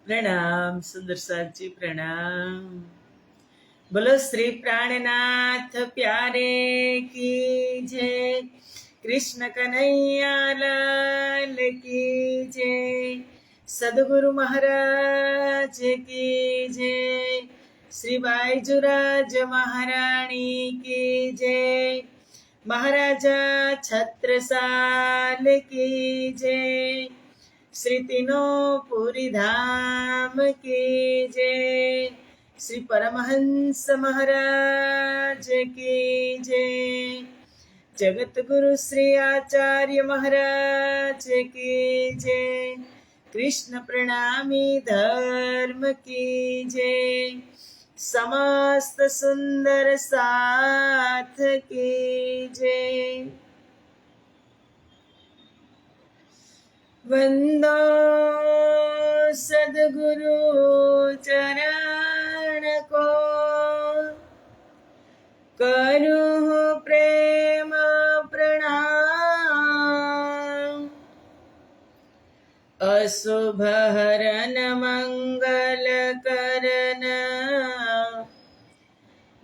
प्रणाम सुंदर साथ जी प्रणाम। बोलो श्री प्राणनाथ प्यारे की जय। कृष्ण कन्हैया लाल की जय। सदगुरु महाराज की जय। श्री बाईजुराज महारानी की जय। महाराजा छत्रसाल की जय। श्री तीनों पुरी धाम की जय। श्री परमहंस महाराज की जय। जगत गुरु श्री आचार्य महाराज की जय। कृष्ण प्रणामी धर्म की जय। समस्त सुंदर साथ की जय। वंदो सद्गुरु चरण को, करूँ प्रेम प्रणाम। अशुभ हरन मंगल करन,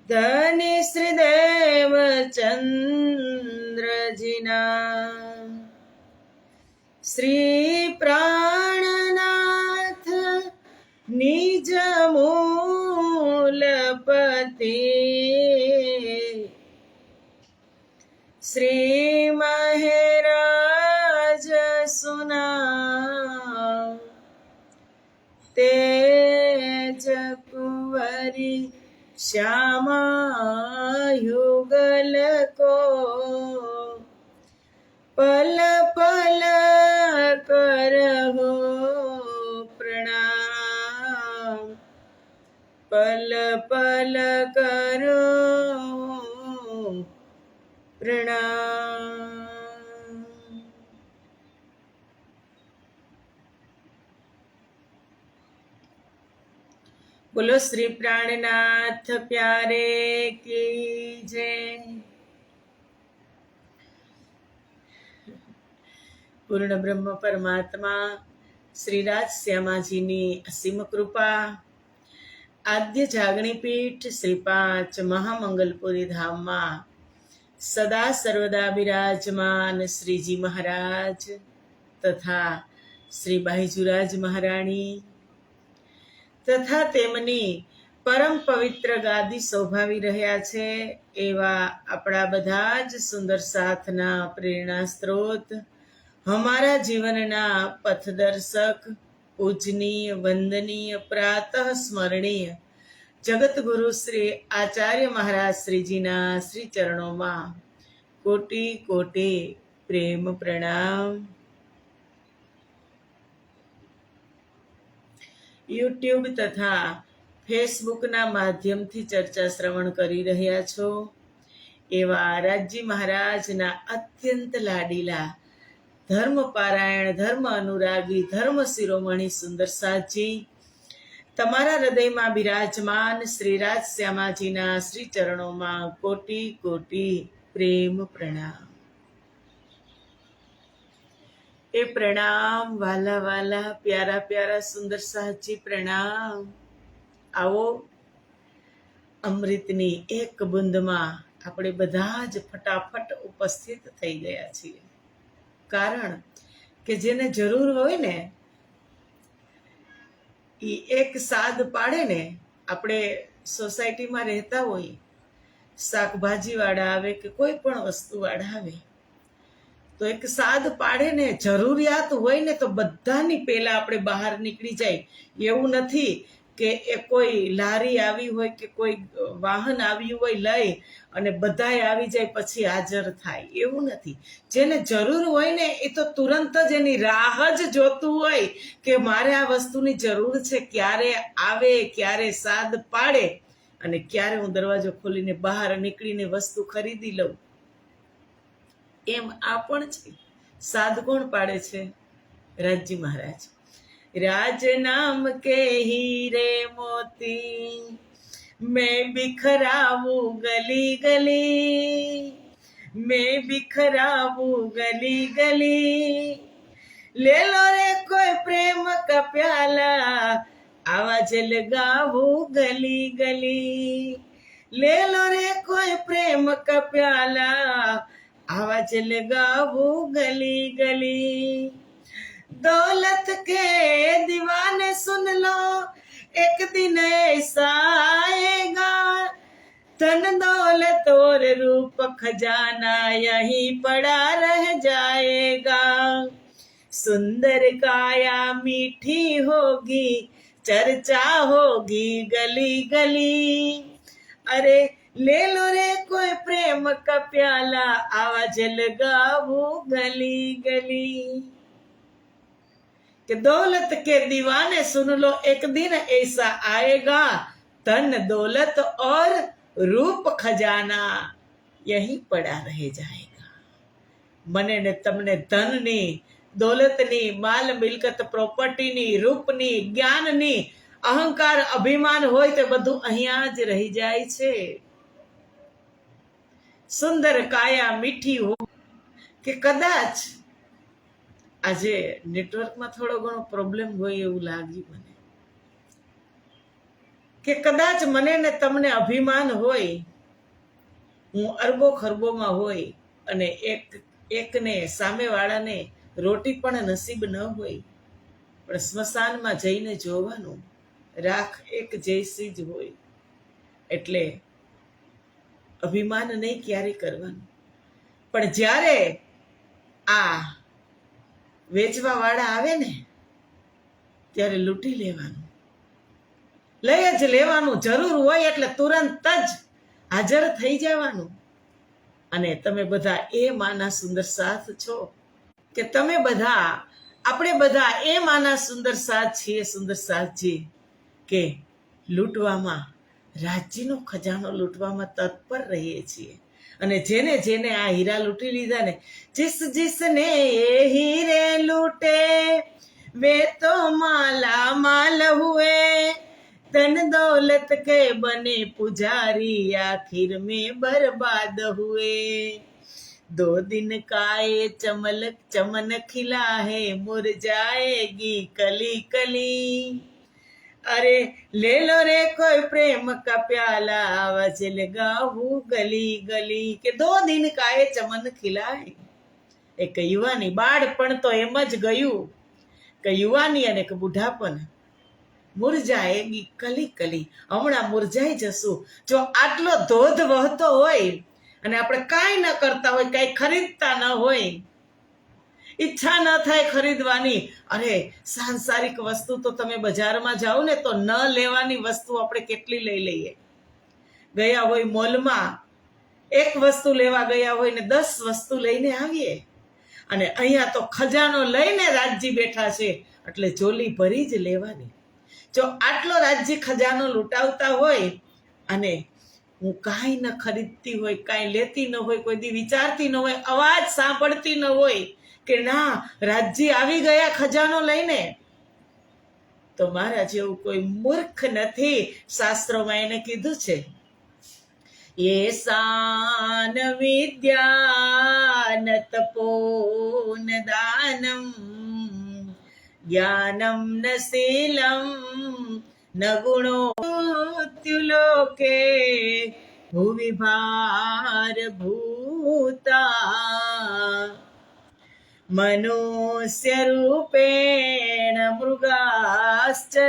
धनि श्रीदेव चंद्र जिना। श्री प्राणनाथ निज मूलपति, श्री महराज सुना। तेज कुंवरी श्यामा युगल को, पल पल करहो प्रणाम। पल पल करो प्रणाम। बोलो श्री प्राणनाथ प्यारे की जय। પૂર્ણ બ્રહ્મ પરમાત્મા શ્રીરાજ શ્યામાજીની અસીમ કૃપા, આદ્ય જાગણી પીઠ શ્રી 5 મહામંગલપુરી ધામમાં સદા સર્વદા બિરાજમાન શ્રીજી મહારાજ તથા શ્રી બાઈજુરાજ મહારાણી તથા તેમની પરમ પવિત્ર ગાદી શોભાવી રહ્યા છે એવા આપણા બધા જ સુંદર સાથના પ્રેરણા સ્ત્રોત, हमारा जीवनना पथदर्शक, पूजनीय वंदनीय प्रातः स्मरणीय जगत गुरु श्री आचार्य महाराज श्रीजीना श्री चरणों में कोटि कोटि प्रेम प्रणाम। यूट्यूब तथा फेसबुक ना माध्यम थी चर्चा श्रवण करी रह्या छो एवा राज्य महाराज ना अत्यंत लाडीला धर्म पारायण, धर्म अनुरागी, धर्म शिरोमणि सुंदर साथजी तमारा हृदय में विराजमान श्रीराज श्यामाजीना श्री चरणों में कोटि कोटि प्रेम प्रणाम। ए प्रणाम वाला वाला प्यारा प्यारा सुंदर साथजी प्रणाम। आवो अमृतनी एक बूंद में આપણે બધા જ ફટાફટ ઉપસ્થિત થઈ ગયા છીએ, કારણ કે જેને જરૂર હોય ને એ એક સાદ પાડે ને. આપણે સોસાયટીમાં રહેતા હોય, શાકભાજી વાળા આવે કે કોઈ પણ વસ્તુ વાળા આવે તો એક સાદ પાડે ને, જરૂરિયાત હોય ને તો બધાની પહેલા આપણે બહાર નીકળી જાય. એવું નથી કે એ કોઈ લારી આવી હોય કે કોઈ વાહન આવ્યું હોય લઈ અને બધાય આવી જાય પછી હાજર થાય, એવું નથી. જેને જરૂર હોય ને એ તો તુરંત જ એની રાહ જ જોતું હોય કે મારે આ વસ્તુની જરૂર છે, ક્યારે આવે, ક્યારે સાદ પાડે અને ક્યારે હું દરવાજો ખોલીને બહાર નીકળીને વસ્તુ ખરીદી લઉં. એમ આ પણ છે. સાદ કોણ પાડે છે? રાજજી મહારાજ। राज नाम के हीरे मोती, मैं बिखराऊं गली गली, मैं बिखराऊं गली गली, ले लो रे कोई प्रेम का प्याला, आवाज लगाऊं गली गली। ले लो रे कोई प्रेम का प्याला, आवाज लगाऊं गली गली। दौलत के दीवाने सुन लो, एक दिन ऐसा आएगा, धन दौलत और रूप खजाना यहीं पड़ा रह जाएगा। सुंदर काया मीठी होगी, चर्चा होगी गली गली। अरे ले लो रे कोई प्रेम का प्याला, आवाज लगाऊं गली गली। कि दौलत के दीवाने सुन लो, एक दिन ऐसा आएगा, धन दौलत और रूप खजाना यहीं पड़ा रह जाएगा। મને ને તમને ધનની, દોલતની, માલ મિલકત, પ્રોપર્ટીની, રૂપની, જ્ઞાનની, અહંકાર, અભિમાન હોય તે બધું અહીંયા જ રહી જાય છે। સુંદર કાયા મીઠી હો કે કદાચ આજે નેટવર્કમાં થોડો ઘણો પ્રોબ્લેમ હોય એવું લાગ્યું મને, કે કદાચ મને ને તમને અભિમાન હોય, હું અરબો ખરબોમાં હોય અને એકને સામેવાળાને રોટી પણ નસીબ ન હોય, પણ સ્મશાનમાં જઈને જોવાનું, રાખ એક જૈસી જ હોય। એટલે અભિમાન નહીં ક્યારે કરવાનું, પણ જ્યારે આ વેચવા વાળા આવે ને ત્યારે લૂંટી લેવાનું, લઈ જ લેવાનું, જરૂર હોય એટલે તુરંત જ હાજર થઈ જવાનું। અને તમે બધા એ માના સુંદર સાથ છો, કે તમે બધા, આપણે બધા એ માના સુંદર સાથ છીએ, સુંદર સાથજી, કે લૂંટવામાં, રાજ્યનો ખજાનો લૂંટવામાં તત્પર રહીએ છીએ। અને જેને જેને આ હીરા લૂંટી લીધા ને, जिसने ये हीरे लूटे वे तो माला माल हुए, धन दौलत के बने पुजारी आखिर में बर्बाद हुए। 2 दिन का ये चमन खिला है, मुरझाएगी कली कली। अरे ले लो रे कोई प्रेम का प्याला, आवाज लगाऊं गली गली। કે 2 दिन का ये चमन खिला है। એક યુવાની, બાળપણ તો એમ જ ગયું, કે યુવાની અને કે બુઢાપણ, મુરઝાએગી કલી કલી, હમણાં મુરઝાઈ જશું। જો આટલો ધોધ વહતો હોય અને આપણે કાંઈ ન કરતા હોય, કાંઈ ખરીદતા ન હોય, ઈચ્છા ન થાય ખરીદવાની, અરે સાંસારિક વસ્તુ તો તમે બજારમાં જાઓ ને તો ન લેવાની વસ્તુ આપણે કેટલી લઈ લઈએ। ગયા હોય મોલમાં, એક વસ્તુ લેવા ગયા હોય ને 10 વસ્તુ લઈને આવીએ, અને અહીંયા તો ખજાનો લઈને રાજજી બેઠા છે, એટલે જોલી ભરી જ લેવાની। જો આટલો રાજજી ખજાનો લૂંટાવતા હોય અને હું કાંઈ ન ખરીદતી હોય, કાંઈ લેતી ન હોય, કોઈ દી વિચારતી ન હોય, અવાજ સાંભળતી ન હોય કે ના રાજજી આવી ગયા ખજાનો લઈને, તો મારા જેવું કોઈ મૂર્ખ નથી। શાસ્ત્રોમાં એને કીધું છે, येषान विद्या न तपो न दानम ज्ञानम न शीलम न गुणो त्युलोके भुवि भार भूता मनुष्य रूपेण मृगाश्चरन्ति।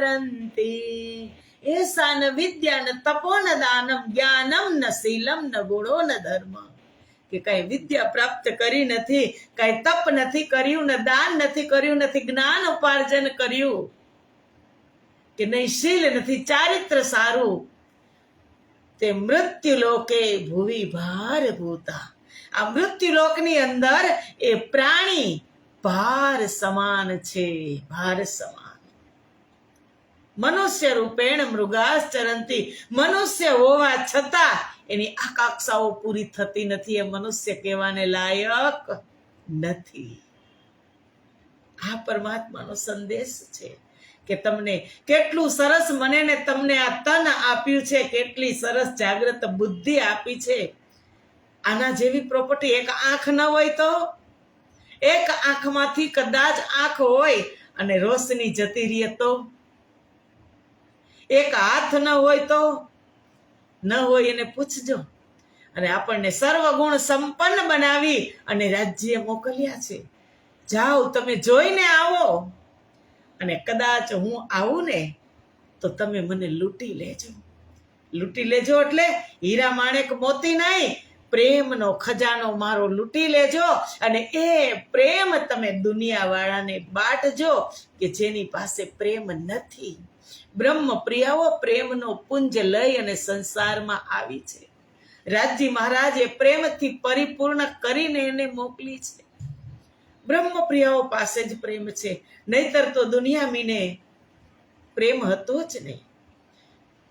એસાન વિદ્યા ન તપો ન દાનમ જ્ઞાનમ ન શીલમ ન ગુણો ન ધર્મ, કે કઈ વિદ્યા પ્રાપ્ત કરી નથી, કઈ તપ નથી કર્યું, ન દાન નથી કર્યું, નથી જ્ઞાન ઉપાર્જન કર્યું, કે નહીં શીલ નથી, ચારિત્ર સારું, તે મૃત્યુ લોકે ભુવિ ભાર ભૂતા, આ મૃત્યુ લોકની અંદર એ પ્રાણી ભાર સમાન છે, ભાર સમાન। મનુષ્ય રૂપેણ મૃગાશ્ચરંતી, મનુષ્ય હોવા છતાં એની આકાંક્ષાઓ પૂરી થતી નથી, એ મનુષ્ય કહેવાને લાયક નથી। આ પરમાત્માનો સંદેશ છે કે તમને કેટલું સરસ મને ને તમને આ તન આપ્યું છે, કેટલી સરસ જાગ્રત બુદ્ધિ આપી છે। આના જેવી પ્રોપર્ટી, એક આંખ ન હોય તો, એક આંખમાંથી કદાચ આંખ હોય અને રોશની જતી રહે તો, એક હાથ ન હોય તો, ન હોય એને પૂછજો. અને આપણને સર્વગુણ સંપન્ન બનાવી અને રાજ્ય મોકલ્યા છે. જાઓ તમે જોઈને આવો, અને કદાચ હું આવું ને તો તમે મને લૂંટી લેજો. લૂંટી લેજો એટલે હીરા માણેક મોતી નહીં, પ્રેમનો ખજાનો મારો લૂંટી લેજો. અને એ પ્રેમ તમે દુનિયાવાળાને બાંટજો કે જેની પાસે પ્રેમ નથી. બ્રહ્મ પ્રિયાઓ પ્રેમનો પુંજ લઈ અને સંસારમાં આવી છે. રાજજી મહારાજે પ્રેમથી પરિપૂર્ણ કરીને એને મોકલી છે. બ્રહ્મ પ્રિયાઓ પાસે જ પ્રેમ છે, નહીતર તો દુનિયા મીને પ્રેમ હતો જ નહીં.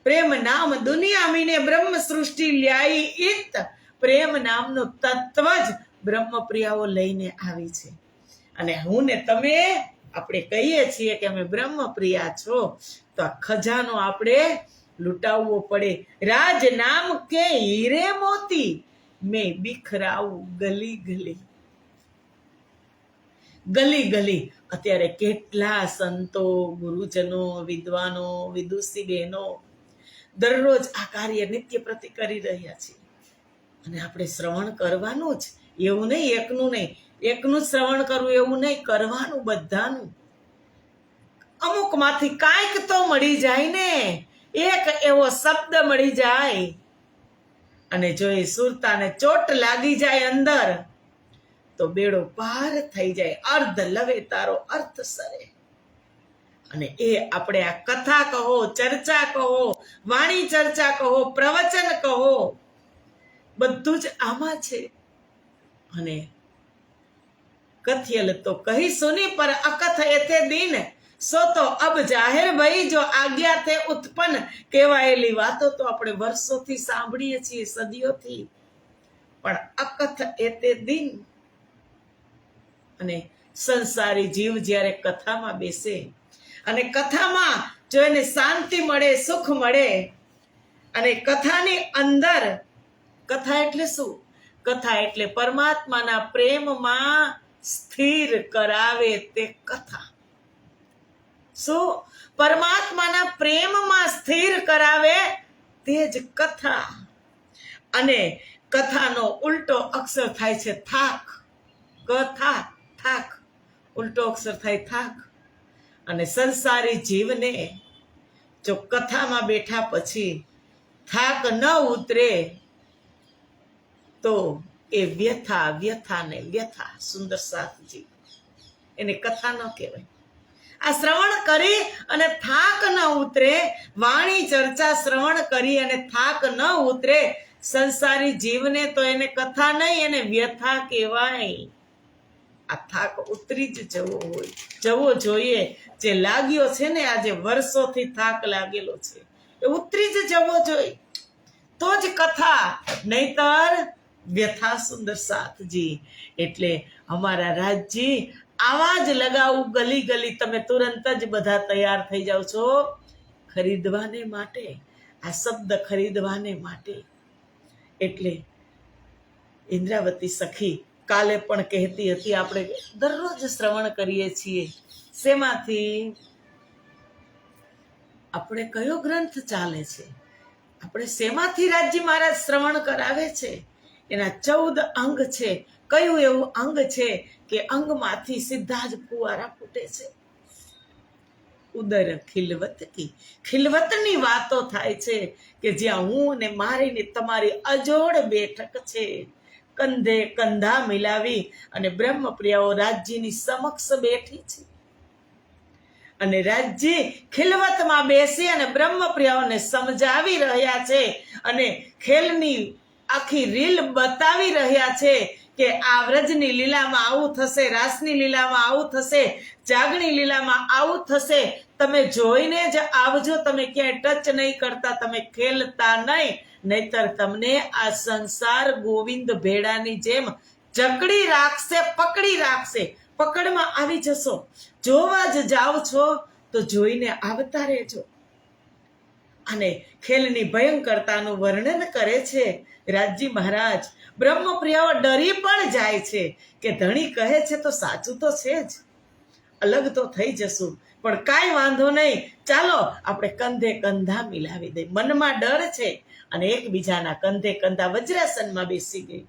પ્રેમ નામ દુનિયા મીને બ્રહ્મ સૃષ્ટિ લ્યાઈ ઇત. પ્રેમ નામનું તત્વ જ બ્રહ્મ પ્રિયાઓ લઈને આવી છે. અને હું ને તમે આપણે કહીએ છીએ કે અમે બ્રહ્મ પ્રિયા છો, તો આ ખજાનો આપણે લૂંટાવવો પડે. રાજ નામ કે હીરે મોતી મેં બિખરાવું ગલી ગલી. ગલી ગલી અત્યારે કેટલા સંતો, ગુરુજનો, વિદ્વાનો, વિદુષી બહેનો દરરોજ આ કાર્ય નિત્ય પ્રતિ કરી રહ્યા છે. અને આપણે શ્રવણ કરવાનું જ, એવું નહીં એકનું નહીં, એકનું જ શ્રવણ કરવું એવું નહીં, કરવાનું બધાનું. અમુક માંથી કાંઈક તો મળી જાય ને, એક એવો શબ્દ મળી જાય અને જો એ સુરતાને ચોટ લાગી જાય અંદર તો બેડો પાર થઈ જાય. અર્ધ લવે તારો અર્થ સરે. અને એ આપણે આ કથા કહો, ચર્ચા કહો, વાણી ચર્ચા કહો, પ્રવચન કહો, બધું જ આમાં છે. અને કથિયલ તો કહી સુની પર અકથ એથે દિન, સો તો અબ જાહેર ભઈ જો આજ્ઞા તે ઉત્પન્ન. કહેવાયેલી વાતો તો આપણે વર્ષોથી સાંભળીએ છીએ, સદીઓથી, પણ અકથ એતે દિન. અને સંસારી જીવ જ્યારે કથામાં બેસે અને કથામાં જો એને શાંતિ મળે, સુખ મળે, અને કથાની અંદર, કથા એટલે શું? કથા એટલે પરમાત્માના પ્રેમમાં સ્થિર કરાવે તે કથા. શું? પરમાત્માના પ્રેમમાં સ્થિર કરાવે તે જ કથા. અને કથાનો ઉલટો અક્ષર થાય છે થાક. કથા થાક, ઉલટો અક્ષર થાય થાક. અને સંસારી જીવને જો કથામાં બેઠા પછી થાક ન ઉતરે તો એ વ્યથા, વ્યથા ને વ્યથા. સુંદર સાથજી એને કથા ન કહેવાય. આ શ્રવણ કરી અને થાક ન ઉતરે, વાણી ચર્ચા શ્રવણ કરી અને થાક ન ઉતરે સંસારી જીવને, તો એને કથા નહીં, એને વ્યથા કહેવાય. આ થાક ઉતરી જ જવો જોઈએ. જે લાગ્યો છે ને, આજે વર્ષોથી થાક લાગેલો છે, એ ઉતરી જ જવો જોઈએ, તો જ કથા, નહીતર વ્યથા. સુંદર સાથજી એટલે અમારા રાજજી આવાજ લગાવું ગલી ગલી. તમે તુરંત જ બધા તૈયાર થઈ જાઓ છો ખરીદવાને માટે, આ શબ્દ ખરીદવાને માટે. એટલે ઇન્દ્રાવતી સખી કાલે પણ કહેતી હતી, આપણે દરરોજ શ્રવણ કરીએ છીએ. શેમાંથી? આપણે કયો ગ્રંથ ચાલે છે? આપણે શેમાંથી રાજજી મહારાજ શ્રવણ કરાવે છે? એના 14 અંગ છે. કયું એવું અંગ છે કે અંગમાંથી સીધા જ ફુવારા ફૂટે છે? ઉદર ખિલવત કી, ખિલવતની વાતો થાય છે કે જ્યાં હું ને મારી ને તમારી અજોડ બેઠક છે. કંધે કંધા મિલાવી અને બ્રહ્મપ્રિયાઓ રાજ્યની સમક્ષ બેઠી છે. અને રાજ્ય ખિલવતમાં બેસી અને બ્રહ્મપ્રિયાઓને સમજાવી રહ્યા છે અને ખેલની આખી રીલ બતાવી રહ્યા છે કે આ વ્રજની લીલામાં આવું થશે, રાસની લીલામાં આવું થશે, જાગણી લીલામાં આવું થશે. તમે જોઈને જ આવજો, તમે ક્યાંય ટચ નહીં કરતા, તમે ખેલતા નહીં, નહીતર તમને આ સંસાર ગોવિંદ ભેડાની જેમ જકડી રાખશે, પકડી રાખશે. પકડમાં આવી જશો. જોવા જ જાઓ છો તો જોઈને આવતા રહેજો. અને ખેલની ભયંકરતાનું વર્ણન કરે છે રાજજી મહારાજ. બ્રહ્મપ્રિયાઓ ડરી પણ જાય છે કે ધણી કહે છે તો સાચું તો છે જ, અલગ તો થઈ જશું, પણ કાંઈ વાંધો નહીં, ચાલો આપણે કંધે કંધા મિલાવી દઈએ. મનમાં ડર છે અને એકબીજાના કંધે કંધા વજ્રાસનમાં બેસી ગઈ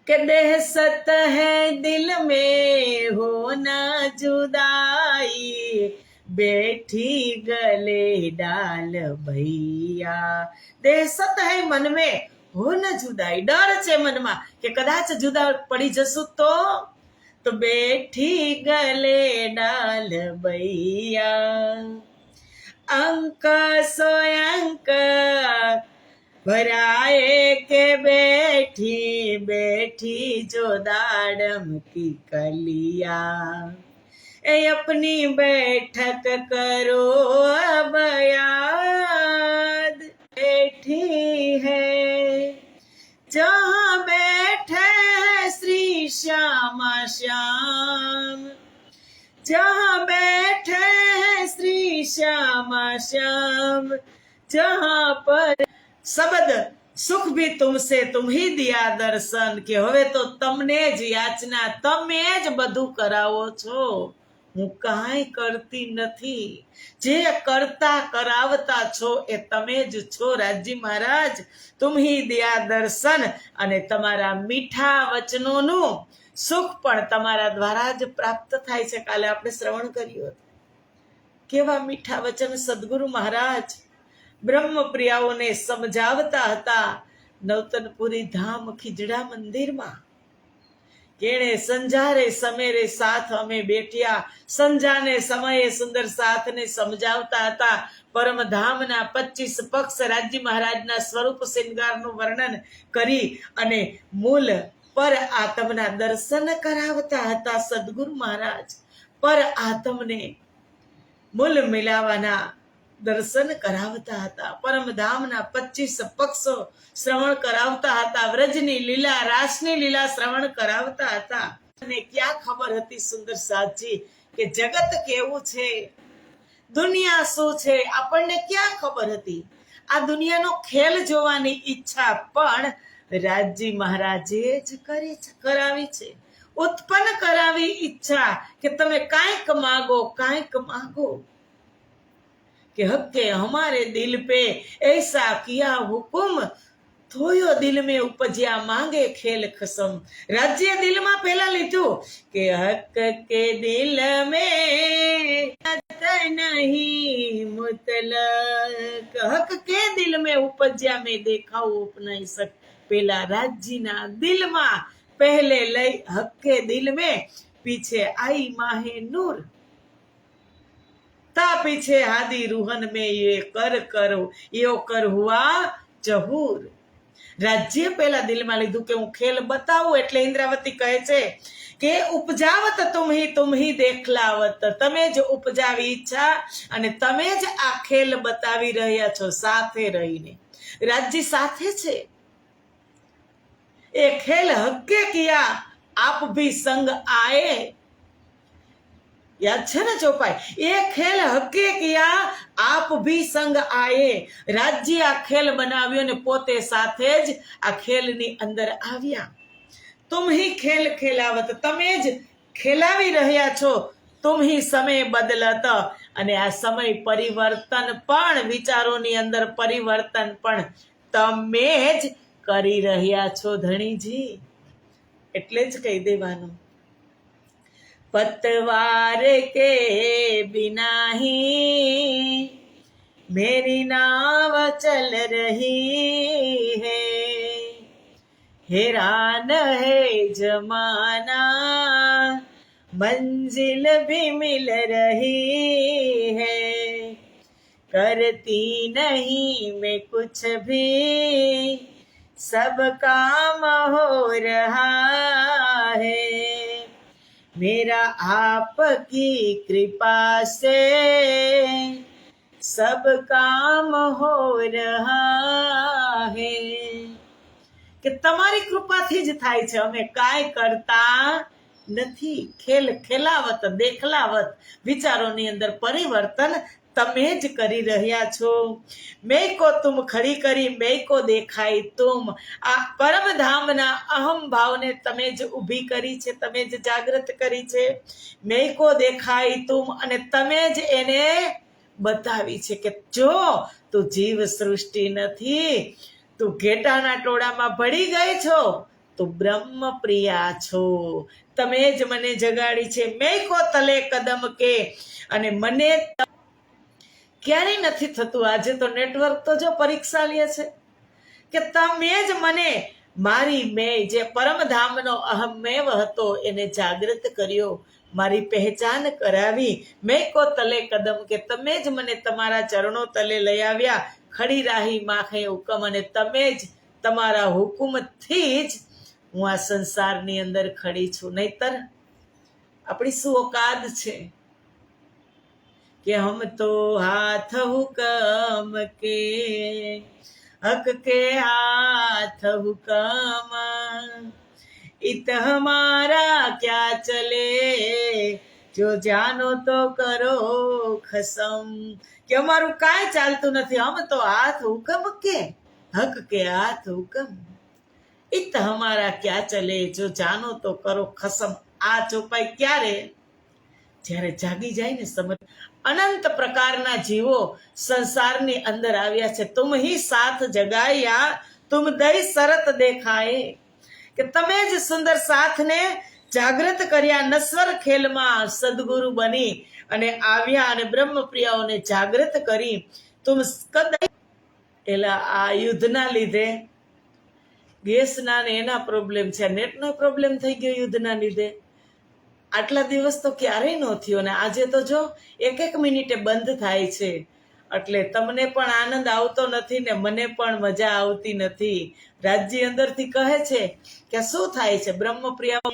કે દેહ સત હૈ દિલ મેં હો ના જુદાઈ, બેઠી ગલે ડાલ ભૈયા. દેહ સત હૈ મન મેં હો ન જુદાઈ, ડર છે મનમાં કે કદાચ જુદા પડી જશું તો બેઠી ગલે ડાલ ભૈયા. અંક સોયંક ભરાए के बैठी बैठी जो दाड़म की कलिया, ए अपनी बैठक करो अब याद, बैठी है जहाँ बैठे श्री श्यामा श्याम, जहाँ बैठे श्री श्यामा श्याम, जहाँ पर શબ્દ સુખ ભી તુમસે તુમ હી દિયા દર્શન, કે હવે તો તમને જ યાચના, તમે જ બધું કરાવો છો, હું કાંઈ કરતી નથી, જે કરતા કરાવતા છો એ તમે જ છો રાજજી મહારાજ. તુમ હી દિયા દર્શન, અને તમારા મીઠા વચનોનું સુખ પણ તમારા દ્વારા જ પ્રાપ્ત થાય છે. કાલે આપણે શ્રવણ કર્યું હતું કેવા મીઠા વચન સદગુરુ મહારાજ બ્રહ્મપ્રિયાઓને સમજાવતા હતા. નવતનપુરી ધામ ખીજડા મંદિરમાં કેણે સંજારે સમેરે સાથ અમે બેઠ્યા, સંજાને સમયે સુંદર સાથને સમજાવતા હતા. પરમધામના 25 પક્ષ રાજજી મહારાજના સ્વરૂપ શૃંગારનું વર્ણન કરી અને મૂલ પર આત્મના દર્શન કરાવતા હતા સદગુરુ મહારાજ. પર આત્મને મૂલ મિલાવાના દર્શન કરાવતા હતા. પરમધામના 25 પક્ષો શ્રવણ કરાવતા હતા. વ્રજની લીલા, રાસની લીલા શ્રવણ કરાવતા હતા. અને ક્યાં ખબર હતી સુંદર સાધજી કે જગત કેવું છે, દુનિયા શું છે, આપણને ક્યાં ખબર હતી. આ દુનિયાનો ખેલ જોવાની ઈચ્છા પણ રાજજી મહારાજે જ કરાવી છે, ઉત્પન્ન કરાવી ઈચ્છા કે તમે કાંઈક માગો, કાંઈક માગો, कि हक हमारे दिल पे ऐसा किया हुकुम, थोयो दिल में उपजिया मांगे खेल खसम. राज्य दिल में पहला લીધું કે हक के दिल में नहीं मुतलक, हक के दिल में उपजिया में देखा उपनाई सक. પેલા રાજ્યના દિલમાં પહેલે લઈ હક के दिल में, पीछे आई माहे नूर, ता पीछे हादी रूहन में ये कर करो यो कर हुआ जहूर. રાજ્ય પહેલા દિલમાં લીધું કે હું ખેલ બતાવું. એટલે ઇન્દ્રાવતી કહે છે કે ઉપજાવત તુમ હી દેખલાવત, તમે જ ઉપજાવી ઈચ્છા અને તમે જ આ ખેલ બતાવી રહ્યા છો સાથે રહીને. રાજ્ય સાથે છે. એ ખેલ હક્કે કિયા આપ ભી સંગ આए, યાદ છે ને ચોપાઈ? એ ખેલ હકે કિયા આપ ભી સંગ આયે. રાજ્ય આ ખેલ બનાવ્યો ને પોતે સાથે જ આ ખેલની અંદર આવ્યા. તુમ હી ખેલ ખેલાવત, તમે જ ખેલાવી રહ્યા છો. તુમ હી સમય બદલત, અને આ સમય પરિવર્તન પણ, વિચારોની અંદર પરિવર્તન પણ તમે જ કરી રહ્યા છો ધણીજી. એટલે જ કહી દેવાનું पतवार के बिना ही मेरी नाव चल रही है, हैरान है जमाना मंजिल भी मिल रही है, करती नहीं मैं कुछ भी सब काम हो रहा है, मेरा आपकी कृपा से सब काम हो रहा है. કે તમારી કૃપાથી જ થાય છે, અમે કાંઈ કરતા નથી. ખેલાવત દેખલાવત વિચારોની અંદર પરિવર્તન તમે જ કરી રહ્યા છો. મેં કો તુમ ખડી કરી મેં કો દેખાય તુમ. આ પરમધામના અહમ ભાવને તમે જ ઊભી કરી છે, તમે જ જાગૃત કરી છે. મેં કો દેખાય તુમ, અને તમે જ એને બતાવી છે કે જો તું જીવ સૃષ્ટિ નથી, તું ઘેટાના ટોળામાં ભળી ગઈ છો, તું બ્રહ્મ પ્રિયા છો. તમે જ મને જગાડી છે. મેં કો તલે કદમ કે, અને મને ક્યારેય નથી થતું. આજે તો નેટવર્ક તો જો પરીક્ષા લે છે કે તમે જ મને મારી મેં જે પરમધામનો અહમેવ હતો એને જાગૃત કર્યો, મારી પહેચાન કરાવી. મેં કો તલે કદમ કે, તમે જ મને તમારા ચરણો તલે લઈ આવ્યા. ખડી રાહી માખે હુકમ, અને તમે જ તમારા હુકુમથી જ હું આ સંસારની અંદર ખડી છું. નહીતર આપણી શું ઓકાદ છે કે હમ તો હાથ હુકમ કે, હક કે હાથ હુકમ, इत हमारा क्या चले, जो जानो तो કરો ખસમ. કે અમારું કાંઈ ચાલતું નથી, હમ તો હાથ હુકમ કે, હક કે હાથ હુકમ, इत हमारा क्या चले, जो जानो तो કરો ખસમ. આ ચોપાઈ ક્યારે? જ્યારે જાગી જાય ને સમજ. અનંત પ્રકારના જીવો સંસારની અંદર આવ્યા છે. તુમ હી સાથ જગાયા, તુમ દઈ શરત દેખાય, કે તમે જ સુંદર સાથને જાગૃત કર્યા. નશ્વર ખેલમાં સદગુરુ બની અને આવ્યા અને બ્રહ્મપ્રિયાઓને જાગૃત કરી. તુમ કદાચ એલા આ યુદ્ધના લીધે ગેસના ને એના પ્રોબ્લેમ છે, નેટનો પ્રોબ્લેમ થઈ ગયો યુદ્ધના લીધે. આટલા દિવસ તો ક્યારેય ન થયો, ને આજે તો જો એક મિનિટે બંધ થાય છે. એટલે તમને પણ આનંદ આવતો નથી ને મને પણ મજા આવતી નથી. રાજ્ય અંદરથી કહે છે કે શું થાય છે? બ્રહ્મપ્રિયા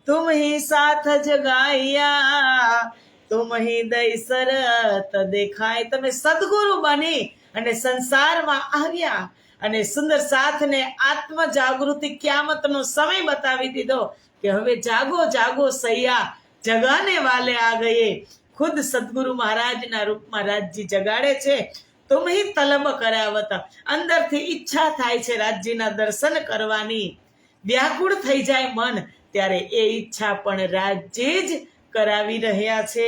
તુમ હી સાથ જગાયા, તુમ હી દઈ શરત દેખાય. તમે સદગુરુ બની અને સંસારમાં આવ્યા અને સુંદર સાથને આત્મ જાગૃતિ ક્યામતનો સમય બતાવી દીધો કે હવે જાગો જાગો સૈયા, જગાને વાલે આ ગયે. ખુદ સદગુરુ મહારાજના રૂપમાં રાજજી જગાડે છે. તુમ હી તલબ કરાવતા. અંદરથી ઈચ્છા થાય છે રાજજીના દર્શન કરવાની, વ્યાકુળ થઈ જાય મન, ત્યારે એ ઈચ્છા પણ રાજજી જ કરાવી રહ્યા છે.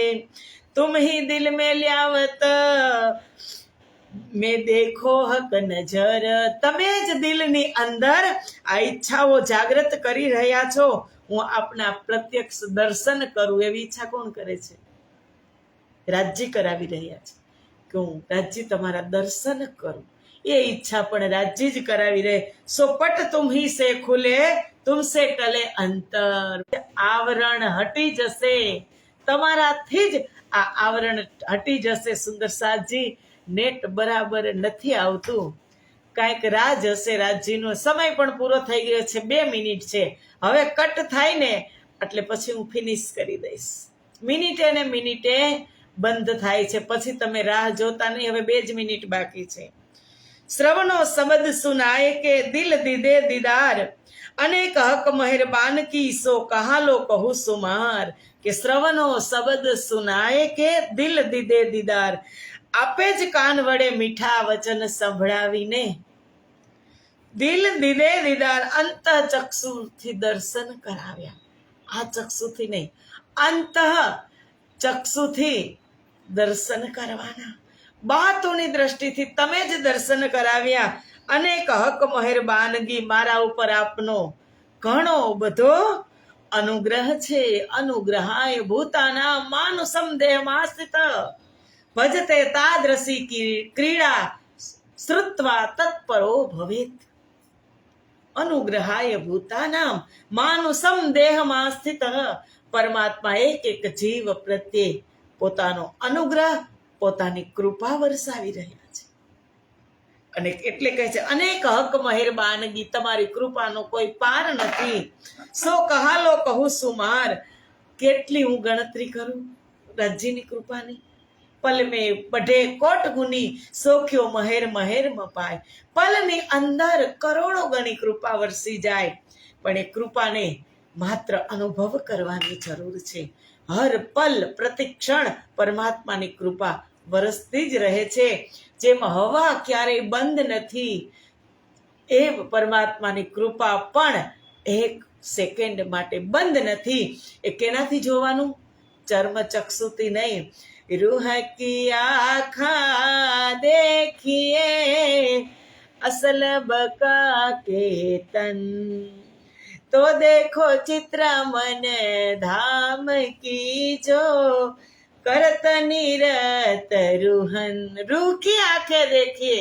તુમ હી દિલ મેં લ્યાવત મેં દેખો હક નજર. તમે જ દિલની અંદર આ ઈચ્છાઓ જાગૃત કરી રહ્યા છો. હું આપના પ્રત્યક્ષ દર્શન કરું એવી ઈચ્છા કોણ કરે છે? રાજજી કરાવી રહ્યા છે કે હું રાજજી તમારા દર્શન કરું. એ ઈચ્છા પણ રાજજી જ કરાવી રહે. સો પટ તુમ હી સે ખુલે, તુમસે ટલે અંતર. આવરણ હટી જશે, તમારાથી જ આ આવરણ હટી જશે. સુંદર સાજી નેટ બરાબર નથી આવતું, કાંઈક રાજ હશે રાજજીનો. સમય પણ પૂરો થઈ ગયો છે, 2 મિનિટ છે. હવે કટ થાય ને એટલે પછી હું ફિનિશ કરી દઈશ. મિનિટે ને મિનિટે બંધ થાય છે, પછી તમે રાહ જોતા નહીં. હવે 2 જ મિનિટ બાકી છે. શ્રવણો શબ્દ સુનાય કે દિલ દીદે દીદાર, અનેક હક મહેરબાન કી સો કહા લો કહું સુમાર. કે શ્રવણો શબ્દ સુનાય કે દિલ દીદે દીદાર. આપે જ કાન વડે મીઠા વચન સંભળાવીને દિલ દીદે દીદાર, અંત ચક્ષુથી દર્શન કરાવ્યા. આ ચક્ષુથી નહીં, અંત ચક્ષુથી દર્શન કરવાના. બાતોની દ્રષ્ટિથી તમે જ દર્શન કરાવ્યા. અનેક હક મહેરબાનગી, મારા ઉપર આપનો ઘણો બધો અનુગ્રહ છે. અનુગ્રહાય ભૂતાના માનુષમ દેહમાં સ્થિત, ભજતે તાદ્રસી ક્રીડા શ્રુત્વા તત્પરો ભવેત. અનુગ્રહાય ભૂતાનામ માનુષમ દેહમાં સ્થિત. પરમાત્મા એક જીવ પ્રત્યે પોતાનો અનુગ્રહ, પોતાની કૃપા વરસાવી રહ્યા છે. અને એટલે કહે છે અનેક હક મહેરબાનગી, તમારી કૃપાનો કોઈ પાર નથી. સો કહાલો કહું સુમાર. કેટલી હું ગણતરી કરું રાજ્યની કૃપાની. પલ મેં બઢે કોટ ગુની, સોખ્યો મહેર મહેર મપાય. પલની અંદર કરોડો ગણી કૃપા વરસી જાય, પણ એ કૃપાને માત્ર અનુભવ કરવાની જરૂર છે. હર પલ પ્રતિક્ષણ પરમાત્માની કૃપા વરસતી જ રહે છે. જેમ હવા ક્યારેય બંધ નથી, એ પરમાત્માની કૃપા પણ એક સેકન્ડ માટે બંધ નથી. એ કેનાથી જોવાનું? ચર્મચક્ષુથી નહીં. રૂહ કી આખા દેખીએ અસલ બકા કે તન, તો દેખો ચિત્રા મન ધામ કી જો કરત નિરત રૂહન. રૂહ કી આંખે દેખીએ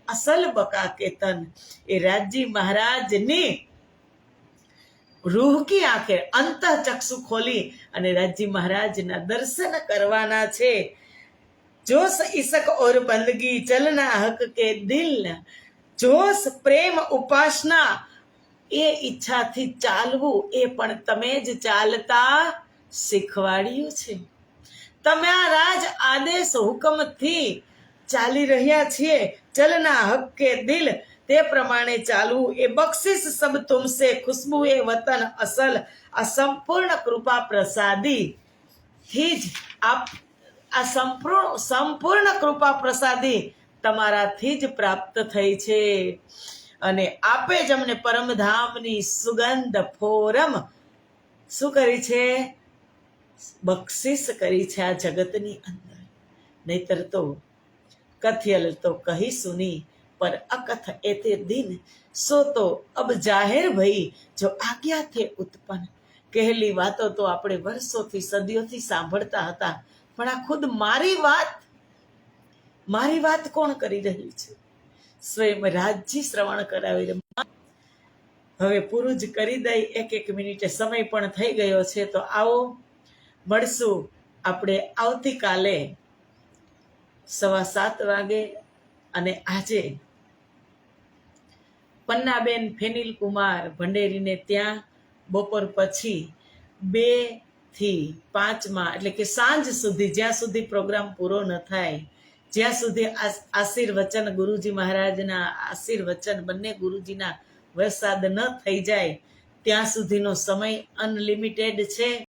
અસલ બકા કે તન. એ રાજજી મહારાજની રૂહ કી આંખે અંતઃચક્ષુ ખોલી અને રાજજી મહારાજના દર્શન કરવાના છે. જોશ ઈસક ઓર બંદગી ચલના હક કે દિલ. જોશ પ્રેમ ઉપાસના, એ ઈચ્છાથી ચાલવું, એ પણ તમે જ ચાલતા શીખવાડ્યું છે. તમારા જ આદેશ હુકમથી ચાલી રહ્યા છીએ. ચલના હક કે દિલ, તે પ્રમાણે ચાલવું. એ બક્ષિસ સબ તુમસે, ખુશ્બુ એ વતન અસલ. આ સંપૂર્ણ કૃપા પ્રસાદી થી જ આ સંપૂર્ણ કૃપા પ્રસાદી તમારાથી જ પ્રાપ્ત થઈ છે. અને આપે જ અમને પરમધામની સુગંધ ફોરમ શું કરી છે? બક્ષિસ કરી છે આ જગતની અંદર. નહીતર તો કથિયલ તો કહી સુની પર અકથ એતે દિન, સો તો અબ જાહેર ભઈ જો આજ્ઞા થે ઉત્પન્ન. કહેલી વાતો તો આપણે વર્ષોથી સદીઓથી સાંભળતા હતા, પણ આ ખુદ મારી વાત કોણ કરી રહ્યું છે? સ્વયં રાજજી શ્રવણ કરાવી રહ્યા. હવે પૂરું જ કરી દઈ. એક મિનિટે સમય પણ થઈ ગયો છે. તો આવો મળશું આપણે આવતીકાલે 7:15 વાગે. અને આજે પન્નાબેન ફેનિલ કુમાર ભંડેરીને ત્યાં બપોર પછી 2 થી 5 એટલે કે સાંજ સુધી, જ્યાં સુધી પ્રોગ્રામ પૂરો ન થાય, જ્યાં સુધી આશીર્વચન ગુરુજી મહારાજના આશીર્વચન બંને ગુરુજીના વરસાદ ન થઈ જાય, ત્યાં સુધીનો સમય અનલિમિટેડ છે.